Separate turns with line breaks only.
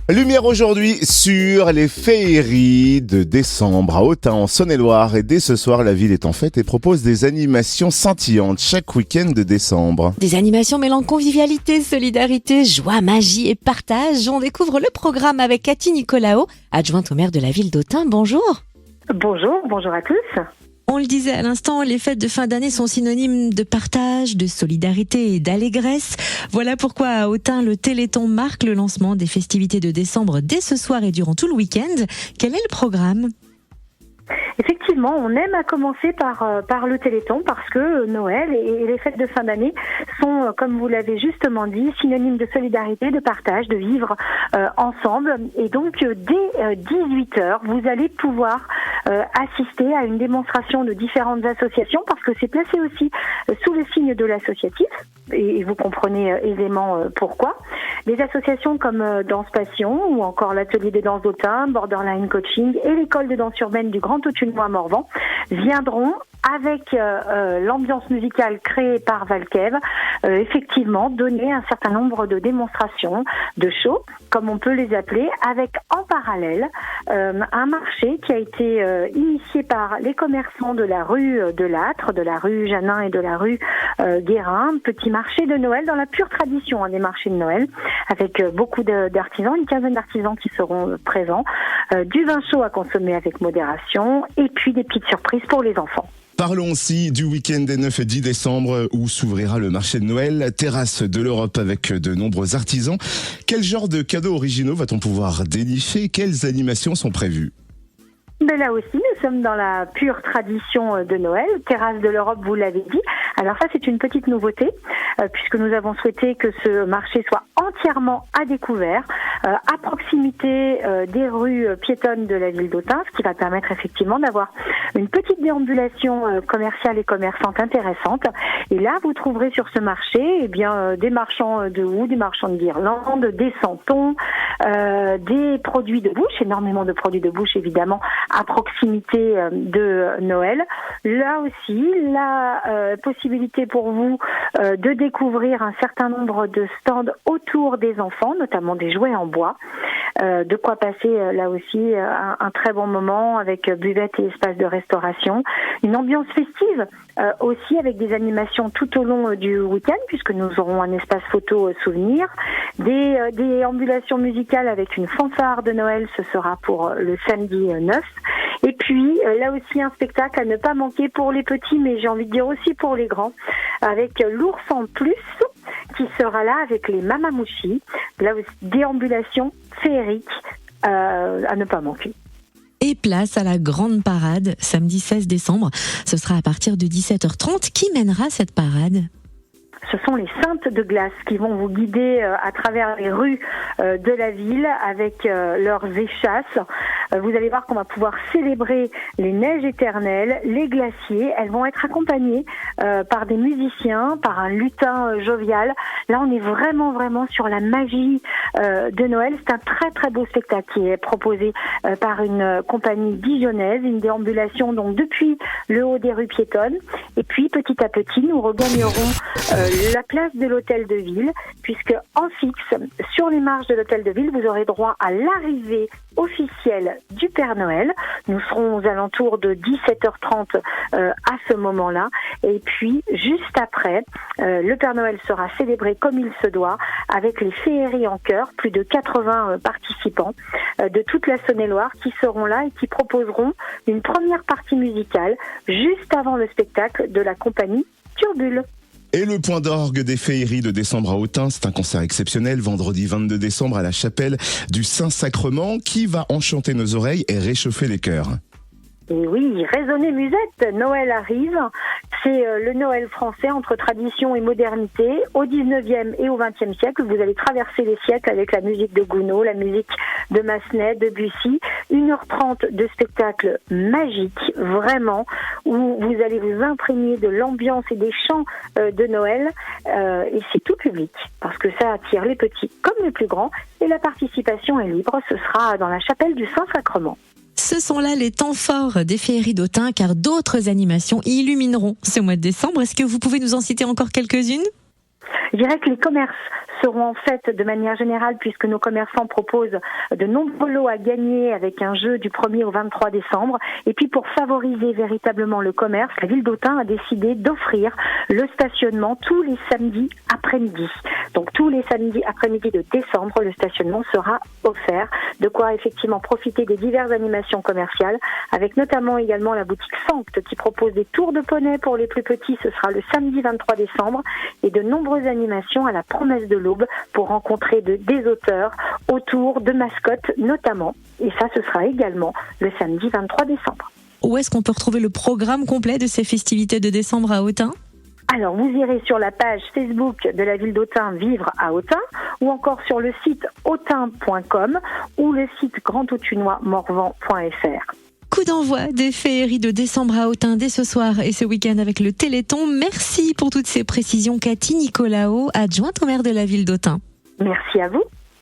Lumière aujourd'hui sur les féeries de décembre à Autun en Saône-et-Loire. Et dès ce soir, la ville est en fête et propose des animations scintillantes chaque week-end de décembre.
Des animations mêlant convivialité, solidarité, joie, magie et partage. On découvre le programme avec Cathy Nicolaou, adjointe au maire de la ville d'Autun. Bonjour.
Bonjour à tous.
On le disait à l'instant, les fêtes de fin d'année sont synonymes de partage, de solidarité et d'allégresse. Voilà pourquoi à Autun, le Téléthon marque le lancement des festivités de décembre dès ce soir et durant tout le week-end. Quel est le programme ?
Effectivement, on aime à commencer par le Téléthon parce que Noël et les fêtes de fin d'année sont, comme vous l'avez justement dit, synonymes de solidarité, de partage, de vivre ensemble. Et donc, dès 18h, vous allez pouvoir assister à une démonstration de différentes associations parce que c'est placé aussi sous le signe de l'associatif. Et vous comprenez aisément pourquoi. Des associations comme Danse Passion ou encore l'Atelier des danses d'Autun, Borderline Coaching et l'École de danse urbaine du Grand Autunois à Morvan viendront avec l'ambiance musicale créée par Valkev, effectivement donner un certain nombre de démonstrations, de shows, comme on peut les appeler, avec en parallèle un marché qui a été initié par les commerçants de la rue de Lattre, de la rue Janin et de la rue Guérin, petit marché de Noël dans la pure tradition des marchés de Noël, avec beaucoup d'artisans, une quinzaine d'artisans qui seront présents, du vin chaud à consommer avec modération et puis des petites surprises pour les enfants.
Parlons aussi du week-end des 9 et 10 décembre où s'ouvrira le marché de Noël, terrasse de l'Europe avec de nombreux artisans. Quel genre de cadeaux originaux va-t-on pouvoir dénicher ? Quelles animations sont prévues ?
Mais là aussi, nous sommes dans la pure tradition de Noël, terrasse de l'Europe, vous l'avez dit. Alors ça, c'est une petite nouveauté, puisque nous avons souhaité que ce marché soit entièrement à découvert, à proximité des rues piétonnes de la ville d'Autun, ce qui va permettre effectivement d'avoir une petite déambulation commerciale et commerçante intéressante. Et là, vous trouverez sur ce marché des marchands de houx, des marchands de guirlandes, des santons, des produits de bouche, énormément de produits de bouche évidemment, à proximité de Noël. Là aussi, la possibilité pour vous de découvrir un certain nombre de stands autour des enfants, notamment des jouets en bois. De quoi passer là aussi un très bon moment avec buvette et espace de restauration. Une ambiance festive aussi avec des animations tout au long du week-end puisque nous aurons un espace photo souvenir. Des ambulations musicales avec une fanfare de Noël, ce sera pour le samedi 9. Et puis, là aussi, un spectacle à ne pas manquer pour les petits, mais j'ai envie de dire aussi pour les grands, avec l'ours en plus, qui sera là avec les mamamouchis. Là aussi, déambulation féerique à ne pas manquer.
Et place à la grande parade, samedi 16 décembre. Ce sera à partir de 17h30. Qui mènera cette parade ?
Ce sont les saintes de glace qui vont vous guider à travers les rues de la ville avec leurs échasses. Vous allez voir qu'on va pouvoir célébrer les neiges éternelles, les glaciers. Elles vont être accompagnées par des musiciens, par un lutin jovial. Là, on est vraiment sur la magie de Noël. C'est un très beau spectacle qui est proposé par une compagnie dijonnaise, une déambulation donc depuis le haut des rues piétonnes. Et puis, petit à petit, nous regagnerons la place de l'hôtel de ville, puisque en fixe, sur les marches de l'hôtel de ville, vous aurez droit à l'arrivée officielle du Père Noël. Nous serons aux alentours de 17h30 à ce moment-là. Et puis, juste après, le Père Noël sera célébré comme il se doit, avec les féeries en chœur, plus de 80 participants de toute la Saône-et-Loire qui seront là et qui proposeront une première partie musicale juste avant le spectacle de la compagnie Turbule.
Et le point d'orgue des féeries de décembre à Autun, c'est un concert exceptionnel, vendredi 22 décembre à la chapelle du Saint-Sacrement, qui va enchanter nos oreilles et réchauffer les cœurs.
Et oui, résonnez musette, Noël arrive. C'est le Noël français entre tradition et modernité. Au 19e et au 20e siècle, vous allez traverser les siècles avec la musique de Gounod, la musique de Massenet, de Debussy. 1h30 de spectacle magique, vraiment, où vous allez vous imprégner de l'ambiance et des chants de Noël. Et c'est tout public, parce que ça attire les petits comme les plus grands. Et la participation est libre, ce sera dans la chapelle du Saint-Sacrement.
Ce sont là les temps forts des féeries d'Autun, car d'autres animations illumineront ce mois de décembre. Est-ce que vous pouvez nous en citer encore quelques-unes ?
Je dirais que les commerces seront en fait de manière générale, puisque nos commerçants proposent de nombreux lots à gagner avec un jeu du 1er au 23 décembre. Et puis pour favoriser véritablement le commerce, la ville d'Autun a décidé d'offrir le stationnement tous les samedis après-midi. Donc tous les samedis après-midi de décembre, le stationnement sera offert. De quoi effectivement profiter des diverses animations commerciales, avec notamment également la boutique Sancte qui propose des tours de poney pour les plus petits. Ce sera le samedi 23 décembre et de nombreuses animations à la promesse de l'Aube pour rencontrer des auteurs autour de mascottes notamment. Et ça, ce sera également le samedi 23 décembre.
Où est-ce qu'on peut retrouver le programme complet de ces festivités de décembre à Autun ?
Alors, vous irez sur la page Facebook de la ville d'Autun, Vivre à Autun, ou encore sur le site autun.com ou le site grandautunois-morvan.fr.
Coup d'envoi des féeries de décembre à Autun dès ce soir et ce week-end avec le Téléthon. Merci pour toutes ces précisions, Cathy Nicolaou, adjointe au maire de la ville d'Autun.
Merci à vous.